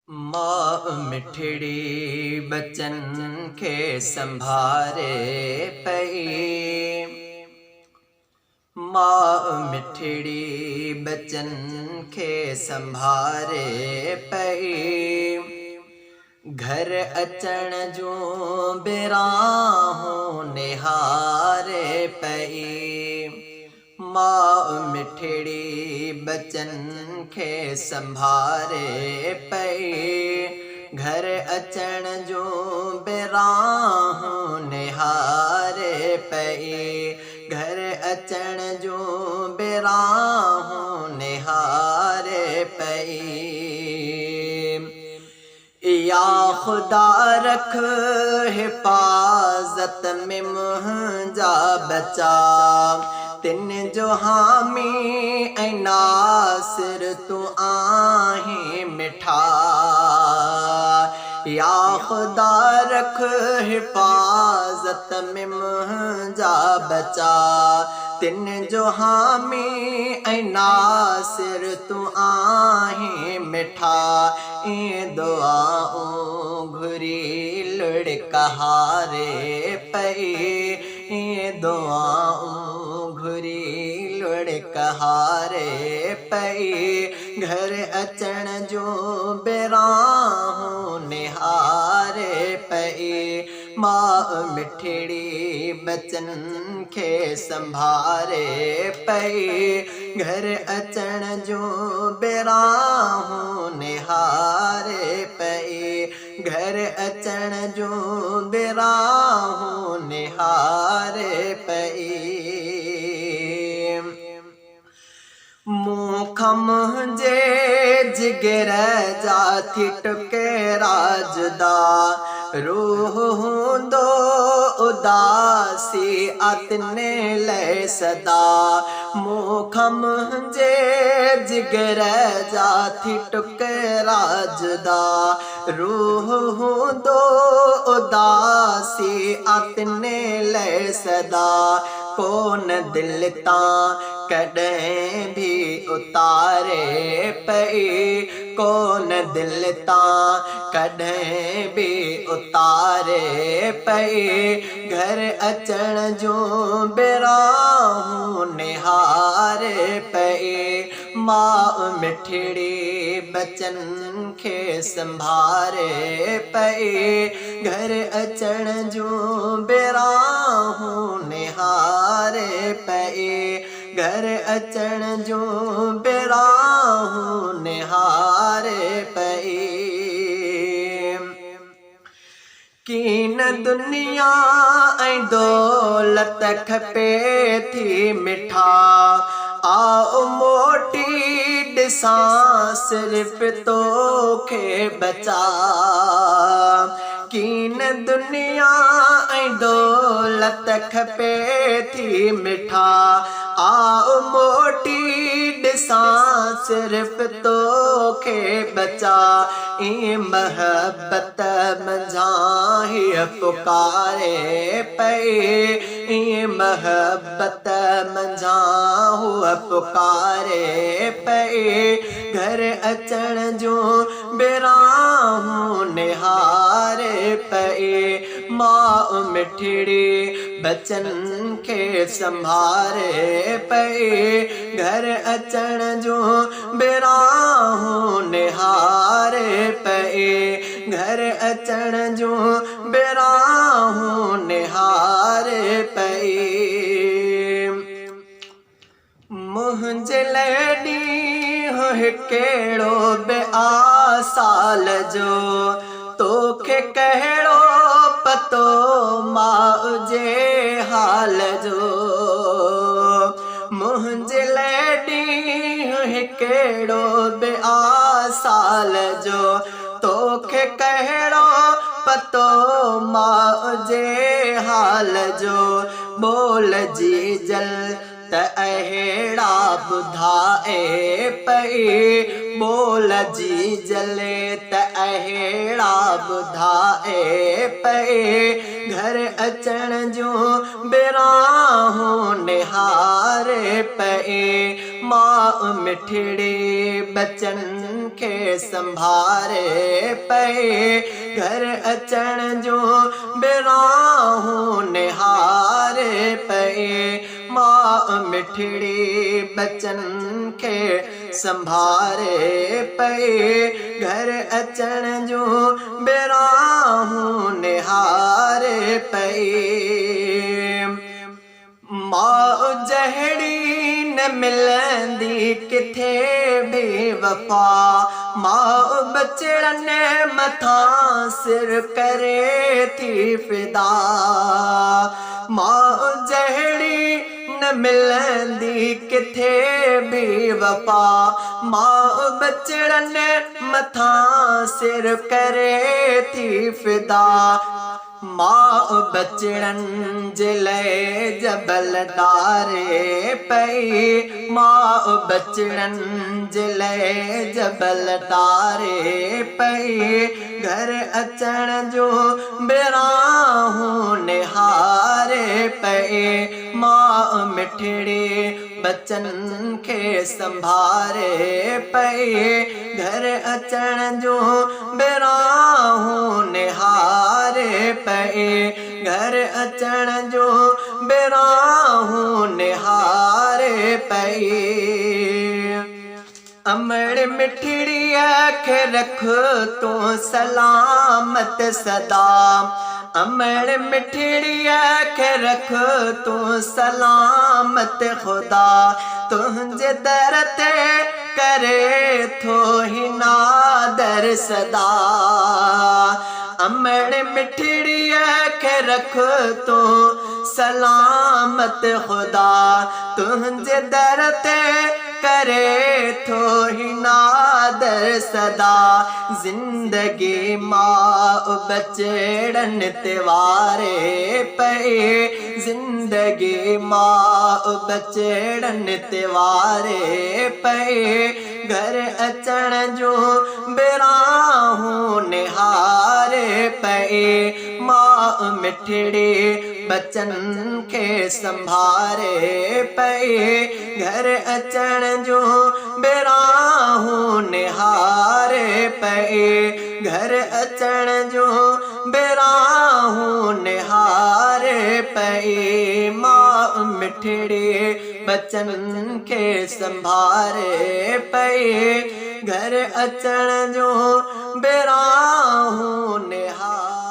माँ मिठड़ी बचन खे संभारे पई। माँ मिठड़ी बचन खे संभारे पई। घर अचण जूं बेराहूं निहारे पई। माँ मिठड़ी बचन खे संभारे पई। घर अचण जूं बेराहूं निहारे पई। घर अचण जूं बेराहूं निहारे पई। या खुदा रख हिफाजत में मुंहिंजा बचा। तिन जो हामी ऐं नासिर तू आहीं मिठा। या खुदा रख हिफाजत में मुंहिंजा बचा। तिन जो हामी ऐं नासिर तू आहीं मिठा। ईं दुआऊं घुरी लुढ़कहारे पई। ईं दुआऊं घुरी लुढ़कहारे पई। घर अचण जूं बेराहूं निहारे पई। माँ मिठड़ी बचन खे संभारे पई। घर अचण जूं बेराहूं निहारे पई। घर अचण जूं बेराहूं निहारे पई। मूंखां मुंहिंजे जिगर जा थी टुके राजदा। रूह हूंदो उदासी आतने लय सदा। मूंखां मुंहिंजे जिगर जा थी टुके राजदा। रूह हूंदो उदासी आतने लय सदा। कोन दिल तां कॾहिं भी उतारे पई। कोन दिल तां कॾहिं भी उतारे पई। घर अचण जूं बेराहूं निहारे पई। माँ मिठड़ी बचन खे संभारे पई। घर अचण जूं बेराहूं निहारे पई। घर अचण जूं बेराहूं निहारे पई। कीन दुनिया ऐं दौलत खपे थी मिठा। आओ मोटी ॾिसां सिर्फ़ तोखे बचा। कीन दुनिया ऐं दौलत खपे थी मिठा। आओ मोटी ॾिसां सिर्फ़ तोखे बचा। ईं महबत मंझां हीअ पुकारे पई। ईं महबत मंझां हूअ पुकारे पई। घर अचण जूं बेराहूं निहारे पई। माँ मिठड़ी बचन खे संभारे पई। घर अचण जूं बेराहूं निहारे पई। घर अचण जूं बेराहूं निहारे पई। मुंहिंजे लाइ ॾींहुं हिकिड़ो बि आ साल जो। तोखे कहिड़ो पतो माउ जे हाल जो। मुंहिंजे लाइ ॾींहुं हिकिड़ो बि आ साल जो। तोखे कहिड़ो पतो माउ जे हाल जो। ॿोल जी जल त अहिड़ा ॿुधाए पई। ॿोल जी जले त अहिड़ा ॿुधाए पई। घर अचण जूं बेराहूं निहारे पई। मां मिठड़ी बचन के संभारे पे घर अचण जो बिराहूं निहारे पे मां मिठड़ी बचन के संभारे पे घर अचण जो बिराहूं निहारे पे मां जहड़ी न मिलंदी किथे बेवफा मां बचड़न मथा सिर करे थी फिदा मां जहड़ी न मिलंदी किथे बेवफा मां बचड़न मथा सिर करे थी फिदा मां बचड़न जिले जबल डारे पई मां बचड़न जिले जबल डारे पई घर अचण जो बिराहूं निहारे पई मां मिठड़ी बचन के संभारे पई घर अचण जो बिराहूं निहारे पई घर अचण जो बिराहूं निहारे पई अमड़ मिठड़ी खे रख तू सलामत सदा अमड़ मिठड़ी खे रख तू सलामत खुदा तुझे दर ते करे थो ही नादर सदा अमड़ मिठड़ी खे रख तू सलामत खुदा तुझे दर ते करे थो ही नादर सदा जिंदगी मां बचड़न तिवारे पे जिंदगी मां बचड़न तिवारे पे घर अचण जो बिराहूं निहारे पे मां मिठड़ी बचन के संभारे पे घर अचण जो बिराहूं निहारे पे घर अचण जो बिराहूं निहारे पे मां मिठड़ी बचन के संभारे पे घर अचण जो बिराहूं निहारे